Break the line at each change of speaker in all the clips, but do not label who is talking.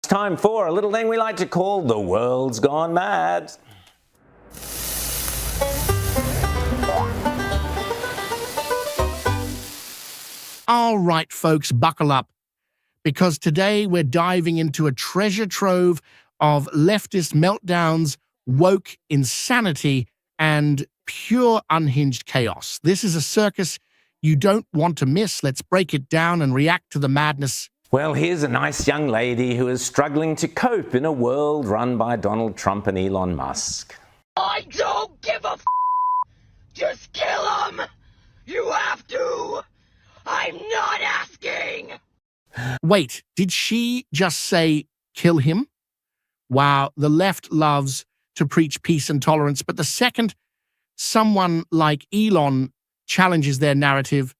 It's time for a little thing we like to call The World's Gone Mad.
All right, folks, buckle up, because today we're diving into a treasure trove of leftist meltdowns, woke insanity, and pure unhinged chaos. This is a circus you don't want to miss. Let's break it down and react to the madness.
Well, here's a nice young lady who is struggling to cope in a world run by Donald Trump and Elon Musk.
I don't give a f***. Just kill him! You have to! I'm not asking!
Wait, did she just say kill him? Wow, the left loves to preach peace and tolerance, but the second someone like Elon challenges their narrative,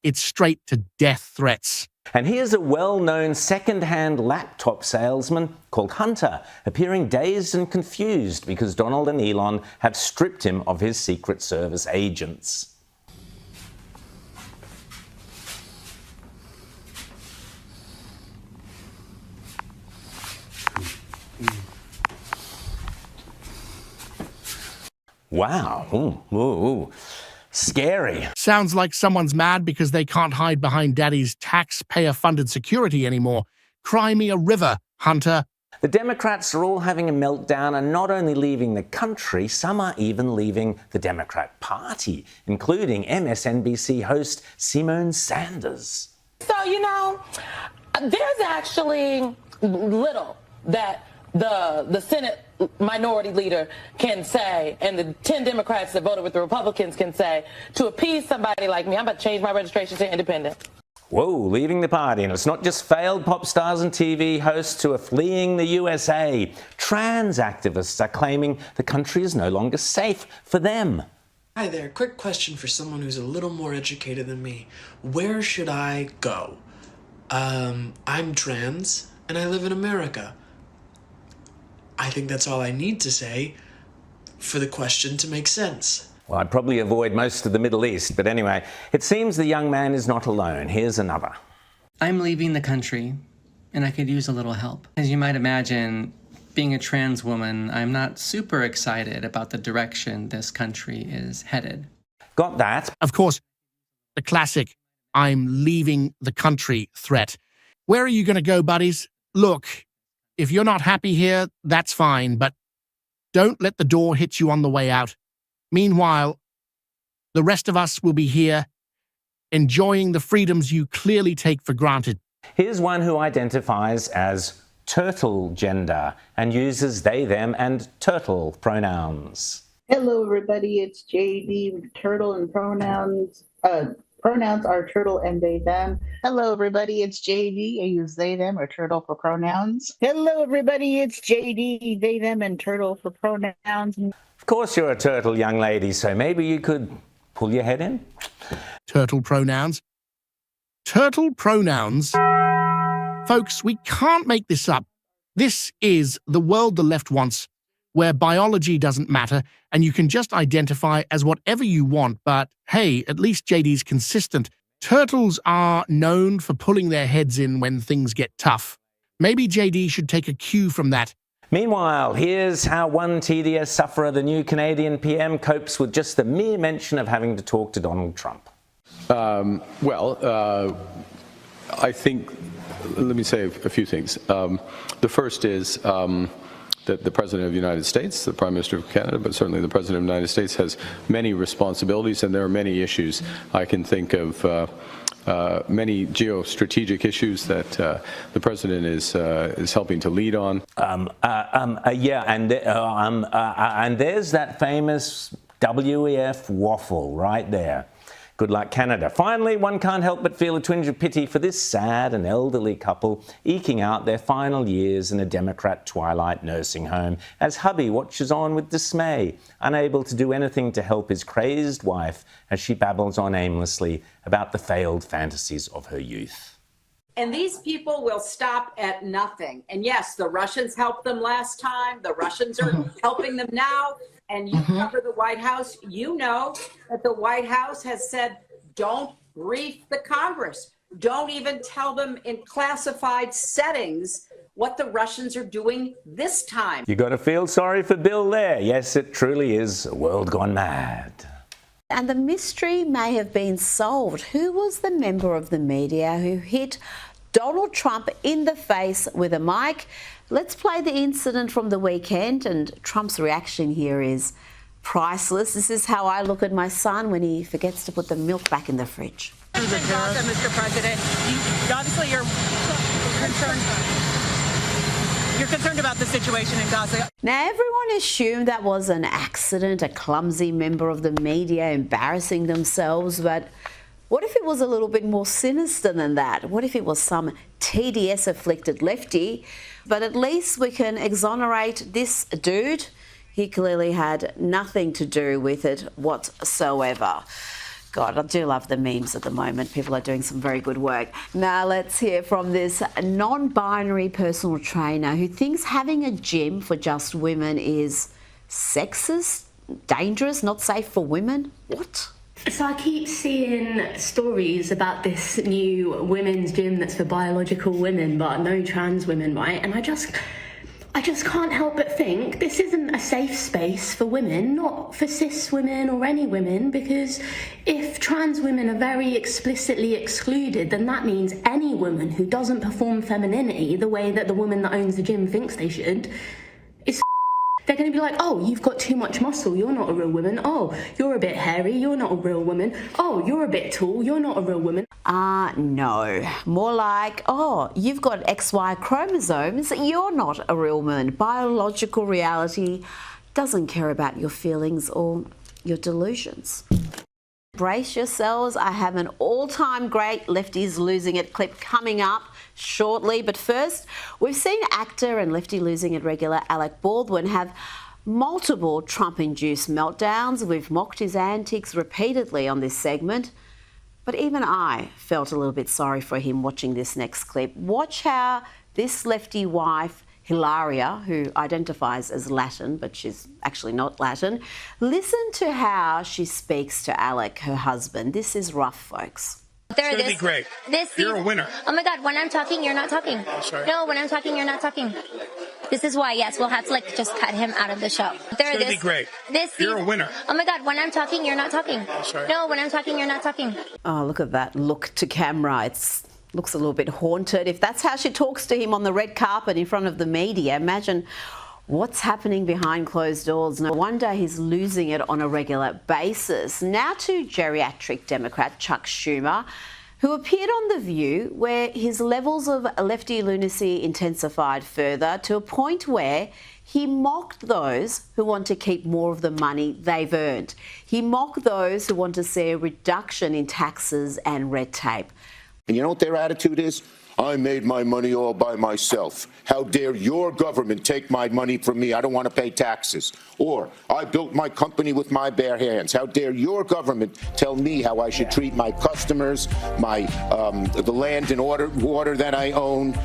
it's straight to death threats.
And here's a well-known second-hand laptop salesman called Hunter, appearing dazed and confused because Donald and Elon have stripped him of his Secret Service agents. Wow. Ooh. Scary.
Sounds like someone's mad because they can't hide behind daddy's taxpayer-funded security anymore. Cry me a river, Hunter.
The Democrats are all having a meltdown and not only leaving the country, some are even leaving the Democrat Party, including MSNBC host Simone Sanders.
So, there's actually little that the Senate minority leader can say and the 10 Democrats that voted with the Republicans can say to appease somebody like me. I'm about to change my registration to independent.
Whoa, leaving the party. And it's not just failed pop stars and TV hosts who are fleeing the USA. Trans activists are claiming the country is no longer safe for them.
Hi there, quick question for someone who's a little more educated than me. Where should I go? I'm trans and I live in America. I think that's all I need to say for the question to make sense.
Well, I'd probably avoid most of the Middle East, but anyway, it seems the young man is not alone. Here's another.
I'm leaving the country, and I could use a little help. As you might imagine, being a trans woman, I'm not super excited about the direction this country is headed.
Got that?
Of course, the classic I'm leaving the country threat. Where are you going to go, buddies? Look, if you're not happy here, that's fine, but don't let the door hit you on the way out. Meanwhile, the rest of us will be here, enjoying the freedoms you clearly take for granted.
Here's one who identifies as turtle gender and uses they, them, and turtle pronouns.
Hello, everybody. It's JD, turtle and pronouns. Pronouns are turtle and they, them. Hello, everybody. It's JD. I use they, them, or turtle for pronouns. Hello, everybody. It's JD, they, them, and turtle for pronouns.
Of course you're a turtle, young lady, so maybe you could pull your head in.
Turtle pronouns. Turtle pronouns. Folks, we can't make this up. This is the world the left wants, where biology doesn't matter and you can just identify as whatever you want, but hey, at least JD's consistent. Turtles are known for pulling their heads in when things get tough. Maybe JD should take a cue from that.
Meanwhile, here's how one TDS sufferer, the new Canadian PM, copes with just the mere mention of having to talk to Donald Trump.
I think, let me say a few things. The first is that the President of the United States, the Prime Minister of Canada, but certainly the President of the United States has many responsibilities, and there are many issues. I can think of many geostrategic issues that the President is helping to lead on.
And there's that famous WEF waffle right there. Good luck, Canada. Finally, one can't help but feel a twinge of pity for this sad and elderly couple eking out their final years in a Democrat twilight nursing home as hubby watches on with dismay, unable to do anything to help his crazed wife as she babbles on aimlessly about the failed fantasies of her youth.
And these people will stop at nothing. And yes, the Russians helped them last time. The Russians are helping them now. And you cover the White House, you know that the White House has said, don't brief the Congress. Don't even tell them in classified settings what the Russians are doing this time.
You got to feel sorry for Bill there. Yes, it truly is a world gone mad.
And the mystery may have been solved. Who was the member of the media who hit Donald Trump in the face with a mic? Let's play the incident from the weekend, and Trump's reaction here is priceless. This is how I look at my son when he forgets to put the milk back in the fridge.
Mr. President, obviously you're concerned about the situation in Gaza.
Now, everyone assumed that was an accident, a clumsy member of the media embarrassing themselves, but what if it was a little bit more sinister than that? What if it was some TDS-afflicted lefty? But at least we can exonerate this dude. He clearly had nothing to do with it whatsoever. God, I do love the memes at the moment. People are doing some very good work. Now let's hear from this non-binary personal trainer who thinks having a gym for just women is sexist, dangerous, not safe for women. What?
So I keep seeing stories about this new women's gym that's for biological women, but no trans women, right? And I just can't help but think this isn't a safe space for women, not for cis women or any women, because if trans women are very explicitly excluded, then that means any woman who doesn't perform femininity the way that the woman that owns the gym thinks they should is they're going to be like, oh, you've got too much muscle, you're not a real woman. Oh, you're a bit hairy, you're not a real woman. Oh, you're a bit tall, you're not a real woman.
No. More like, oh, you've got XY chromosomes, you're not a real woman. Biological reality doesn't care about your feelings or your delusions. Brace yourselves, I have an all-time great Lefties Losing It clip coming up shortly. But first, we've seen actor and Lefty Losing It regular Alec Baldwin have multiple Trump-induced meltdowns. We've mocked his antics repeatedly on this segment. But even I felt a little bit sorry for him watching this next clip. Watch how this lefty wife, Hilaria, who identifies as Latin, but she's actually not Latin, listen to how she speaks to Alec, her husband. This is rough, folks.
It's going to be great. You're a winner. Oh my God, when I'm talking, you're not talking.
Sorry.
No, when I'm talking, you're not talking. This is why, yes, we'll have to just cut him out of the show.
It's going to be great. You're a winner.
Oh my God, when I'm talking, you're not talking.
Sorry.
No, when I'm talking, you're not talking.
Oh, look at that look to camera. It looks a little bit haunted. If that's how she talks to him on the red carpet in front of the media, imagine what's happening behind closed doors. No wonder he's losing it on a regular basis. Now to geriatric Democrat Chuck Schumer, who appeared on The View, where his levels of lefty lunacy intensified further to a point where he mocked those who want to keep more of the money they've earned. He mocked those who want to see a reduction in taxes and red tape.
And you know what their attitude is? I made my money all by myself. How dare your government take my money from me? I don't want to pay taxes. Or I built my company with my bare hands. How dare your government tell me how I should treat my customers, the land and water that I own,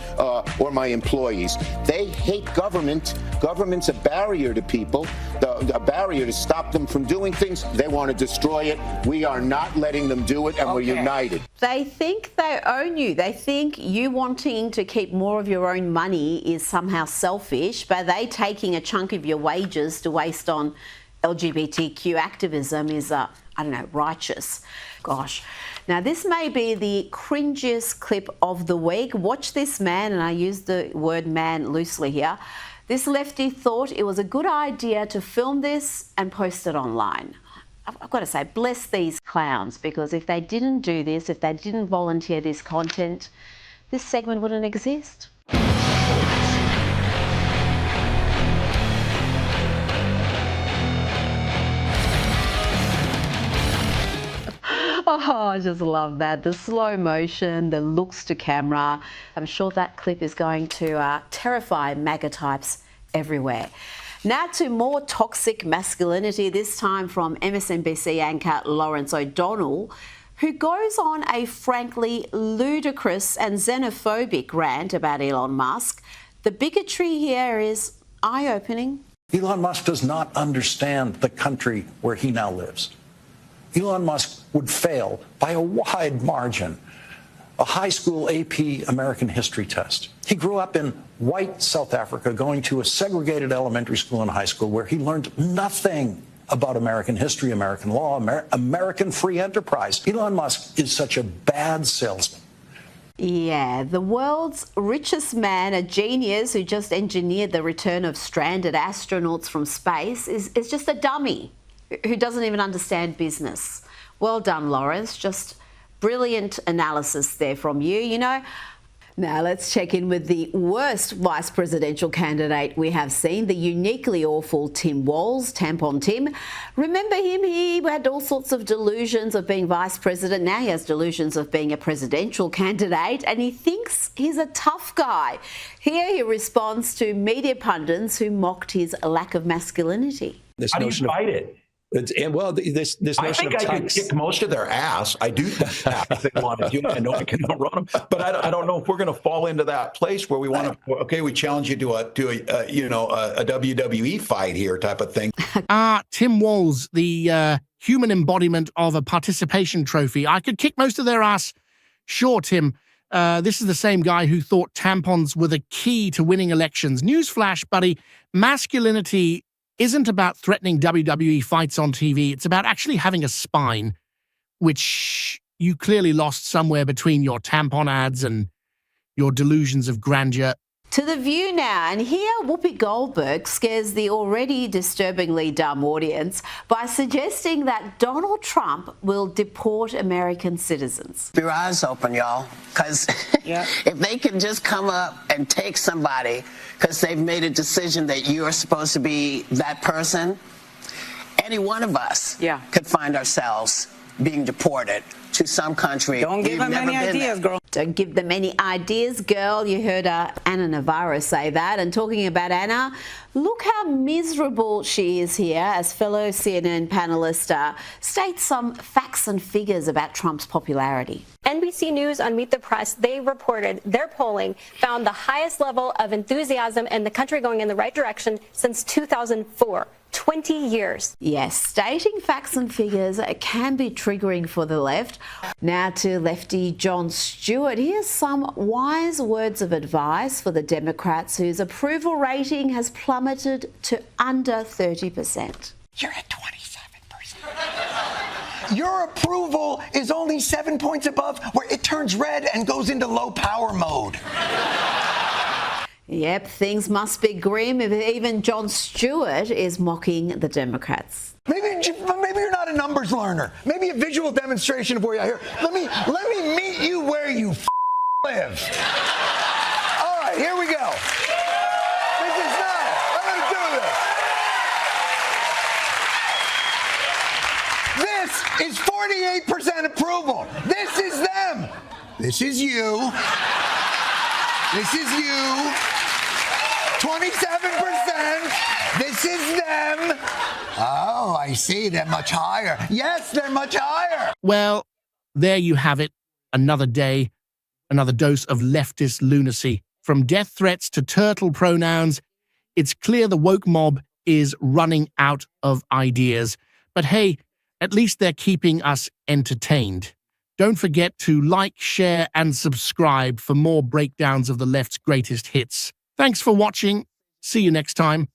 or my employees? They hate government. Government's a barrier to people, a barrier to stop them from doing things. They want to destroy it. We are not letting them do it, and we're united.
They think they own you. They think you wanting to keep more of your own money is somehow selfish, but they taking a chunk of your wages to waste on LGBTQ activism is, righteous. Gosh. Now, this may be the cringiest clip of the week. Watch this man, and I use the word man loosely here. This lefty thought it was a good idea to film this and post it online. I've got to say, bless these clowns, because if they didn't do this, if they didn't volunteer this content, this segment wouldn't exist. Oh, I just love that. The slow motion, the looks to camera. I'm sure that clip is going to terrify MAGA types everywhere. Now to more toxic masculinity, this time from MSNBC anchor Lawrence O'Donnell, who goes on a frankly ludicrous and xenophobic rant about Elon Musk. The bigotry here is eye-opening.
Elon Musk does not understand the country where he now lives. Elon Musk would fail by a wide margin a high school AP American history test. He grew up in white South Africa, going to a segregated elementary school and high school where he learned nothing about American history, American law, American free enterprise. Elon Musk is such a bad salesman.
Yeah, the world's richest man, a genius who just engineered the return of stranded astronauts from space, is just a dummy who doesn't even understand business. Well done, Lawrence. Just brilliant analysis there from you, you know. Now let's check in with the worst vice presidential candidate we have seen, the uniquely awful Tim Walz, Tampon Tim. Remember him? He had all sorts of delusions of being vice president. Now he has delusions of being a presidential candidate, and he thinks he's a tough guy. Here he responds to media pundits who mocked his lack of masculinity.
How do you fight it? This
I think I could kick most of their ass. I do think that if they want to do it. I know I can outrun them, but I don't know if we're going to fall into that place where we want to. Okay, we challenge you to a WWE fight here type of thing.
Tim Walz, the human embodiment of a participation trophy. I could kick most of their ass. Sure, Tim. This is the same guy who thought tampons were the key to winning elections. Newsflash, buddy. Masculinity isn't about threatening WWE fights on TV. It's about actually having a spine, which you clearly lost somewhere between your tampon ads and your delusions of grandeur.
To The View now, and here Whoopi Goldberg scares the already disturbingly dumb audience by suggesting that Donald Trump will deport American citizens.
Keep your eyes open, y'all, because if they can just come up and take somebody because they've made a decision that you are supposed to be that person, any one of us could find ourselves being deported to some country.
Don't give them any ideas, girl.
Don't give them any ideas, girl. You heard Anna Navarro say that. And talking about Anna, look how miserable she is here as fellow CNN panelist states some facts and figures about Trump's popularity.
NBC News on Meet the Press, they reported their polling found the highest level of enthusiasm in the country going in the right direction since 2004. 20 years.
Yes, stating facts and figures can be triggering for the left. Now to lefty Jon Stewart. Here's some wise words of advice for the Democrats whose approval rating has plummeted to under 30%.
You're at 27%. Your approval is only 7 points above where it turns red and goes into low power mode.
Yep, things must be grim if even Jon Stewart is mocking the Democrats.
Maybe you're not a numbers learner. Maybe a visual demonstration of where you're here. Let me meet you where you live. All right, here we go. This is not. I'm going to do this. This is 48% approval. This is them. This is you. This is you. 27%. This is them. Oh, I see. They're much higher. Yes, they're much higher.
Well, there you have it. Another day, another dose of leftist lunacy. From death threats to turtle pronouns, it's clear the woke mob is running out of ideas. But hey, at least they're keeping us entertained. Don't forget to like, share, and subscribe for more breakdowns of the left's greatest hits. Thanks for watching. See you next time.